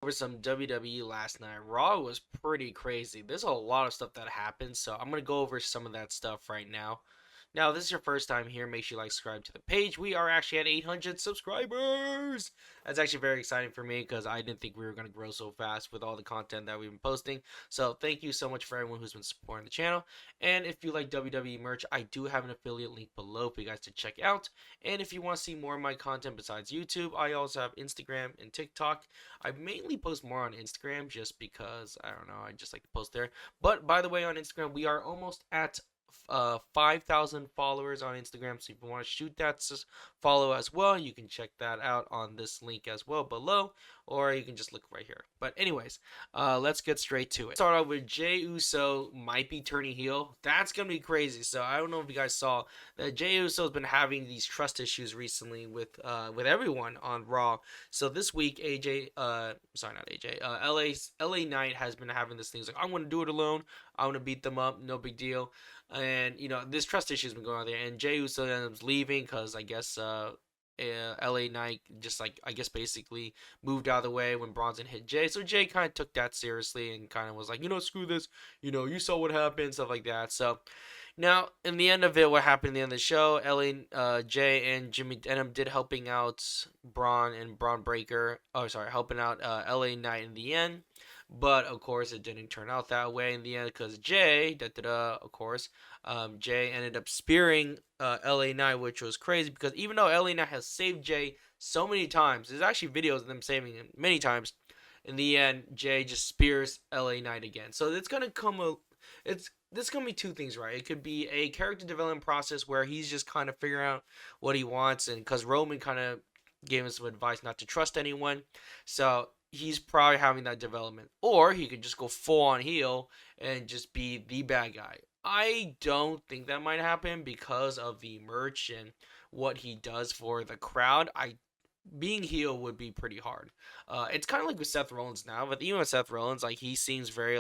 over some WWE last night. Raw was pretty crazy. There's a lot of stuff that happened, so I'm gonna go over some of that stuff right now. Now, if this is your first time here, make sure you subscribe to the page. We are actually at 800 subscribers. That's actually very exciting for me because I didn't think we were going to grow so fast with all the content that we've been posting. So thank you so much for everyone who's been supporting the channel. And if you like WWE merch, I do have an affiliate link below for you guys to check out. And if you want to see more of my content besides YouTube, I also have Instagram and TikTok. I mainly post more on Instagram just because, I don't know, I just like to post there. But by the way, on Instagram, we are almost at 5,000 followers on Instagram. So if you want to shoot that follow as well, you can check that out on this link as well below, or you can just look right here. But anyways, let's get straight to it. Start off with Jey Uso might be turning heel. That's gonna be crazy. So I don't know if you guys saw that Jey Uso has been having these trust issues recently with everyone on Raw. So this week, sorry, not AJ, LA Knight has been having this thing. He's like, I'm gonna do it alone. I'm gonna beat them up. No big deal. And this trust issue has been going on there, and Jey Uso ends up leaving because I guess LA Knight just like I guess basically moved out of the way when Bronson hit Jey. So Jey kind of took that seriously and kind of was like, screw this. You saw what happened, stuff like that. So now in the end of it, what happened at the end of the show? Jey and Jimmy Denham did helping out Braun and Braun Breaker. Oh, sorry, helping out LA Knight in the end. But of course, it didn't turn out that way in the end because Jey, of course, Jey ended up spearing LA Knight, which was crazy because even though LA Knight has saved Jey so many times, there's actually videos of them saving him many times. In the end, Jey just spears LA Knight again. So it's gonna this gonna be two things, right? It could be a character development process where he's just kind of figuring out what he wants, and because Roman kind of gave him some advice not to trust anyone, so he's probably having that development. Or he could just go full on heel and just be the bad guy. I don't think that might happen because of the merch and what he does for the crowd. Being heel would be pretty hard. It's kind of like with Seth Rollins now, but even with Seth Rollins, like he seems very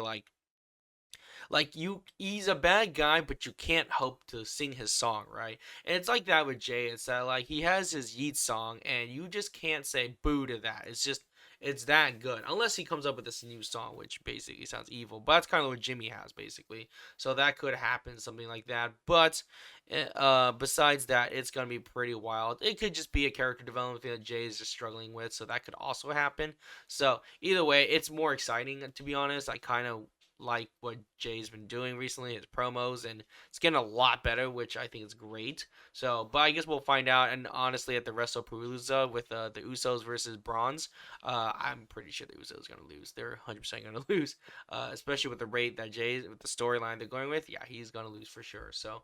he's a bad guy, but you can't help to sing his song, right? And it's like that with Jey. It's that like he has his Yeet song, and you just can't say boo to that. It's that good, unless he comes up with this new song, which basically sounds evil. But that's kind of what Jimmy has basically. So that could happen, something like that. But besides that, it's gonna be pretty wild. It could just be a character development thing that Jey is just struggling with, so that could also happen. So either way, it's more exciting to be honest. I kind of like what Jey's been doing recently, his promos, and it's getting a lot better, which I think is great. So, but I guess we'll find out. And honestly, at the WrestlePalooza with the Usos versus Bronze, I'm pretty sure the Usos gonna lose. They're 100% gonna lose, especially with the rate that with the storyline they're going with. Yeah, he's gonna lose for sure. So,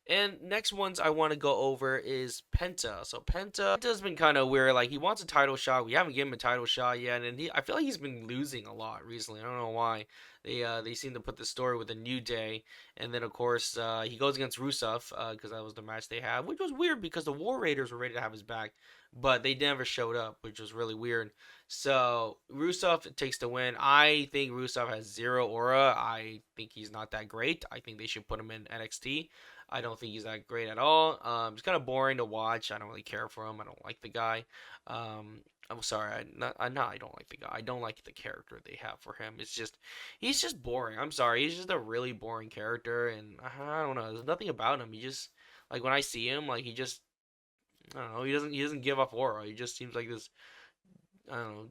and next ones I want to go over is Penta. So Penta's been kind of weird. Like he wants a title shot. We haven't given him a title shot yet, and I feel like he's been losing a lot recently. I don't know why. They seem to put the story with a New Day, and then of course he goes against Rusev because that was the match they had, which was weird because the War Raiders were ready to have his back, but they never showed up, which was really weird. So Rusev takes the win. I think Rusev has zero aura. I think he's not that great. I think they should put him in NXT. I don't think he's that great at all. It's kind of boring to watch. I don't really care for him. I don't like the guy. I'm sorry. I don't like the guy. I don't like the character they have for him. He's just boring. I'm sorry. He's just a really boring character, and I don't know. There's nothing about him. He just like when I see him, like I don't know. He doesn't give off aura. He just seems like this. I don't know,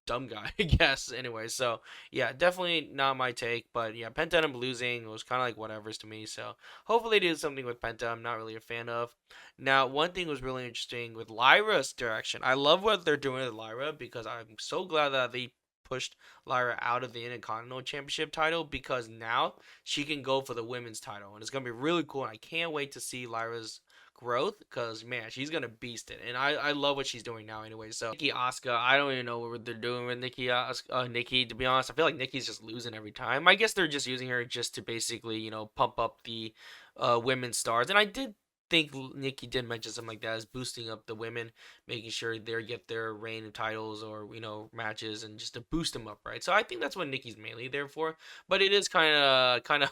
dumb guy, I guess. Anyway, so yeah, definitely not my take. But yeah, Penta and him losing was kind of like whatever's to me. So hopefully they do something with Penta. I'm not really a fan of. Now, one thing was really interesting with Lyra's direction. I love what they're doing with Lyra because I'm so glad that they pushed Lyra out of the Intercontinental Championship title because now she can go for the women's title and it's gonna be really cool. And I can't wait to see Lyra's growth because man, she's gonna beast it, and I love what she's doing now anyway. So Nikki Asuka, I don't even know what they're doing with Nikki. To be honest, I feel like Nikki's just losing every time. I guess they're just using her just to basically pump up the women's stars, and I did think Nikki did mention something like that as boosting up the women, making sure they get their reign of titles or matches and just to boost them up, right? So I think that's what Nikki's mainly there for. But it is kind of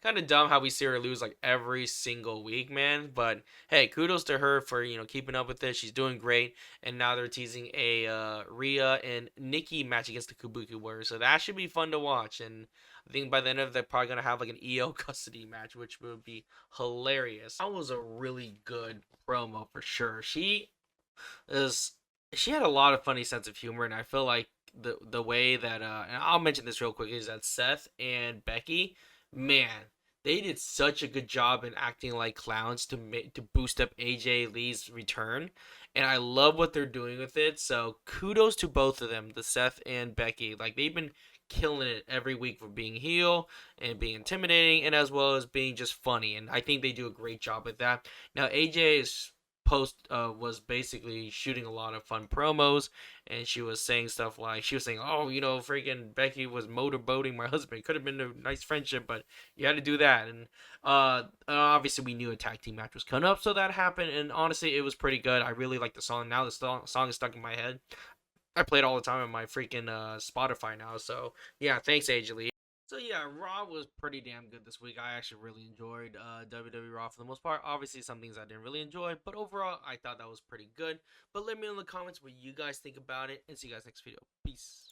kind of dumb how we see her lose like every single week, man. But hey, kudos to her for keeping up with it. She's doing great, and now they're teasing a Rhea and Nikki match against the Kabuki Warriors, so that should be fun to watch. And I think by the end of it, they're probably gonna have like an EO custody match, which would be hilarious. That was a really good promo for sure. Is she had a lot of funny sense of humor, and I feel like the way that and I'll mention this real quick is that Seth and Becky, man, they did such a good job in acting like clowns to boost up AJ Lee's return, and I love what they're doing with it. So kudos to both of them, the Seth and Becky. Like they've been killing it every week for being heel and being intimidating, and as well as being just funny. And I think they do a great job with that. Now AJ's post was basically shooting a lot of fun promos, and she was saying stuff like oh, freaking Becky was motorboating my husband. Could have been a nice friendship, but you had to do that. And obviously we knew a tag team match was coming up, so that happened. And honestly, it was pretty good. I really like the song. Now the song is stuck in my head. I play it all the time on my freaking Spotify now. So yeah, thanks, AJ. So yeah, Raw was pretty damn good this week. I actually really enjoyed WWE Raw for the most part. Obviously, some things I didn't really enjoy, but overall, I thought that was pretty good. But let me know in the comments what you guys think about it, and see you guys next video. Peace.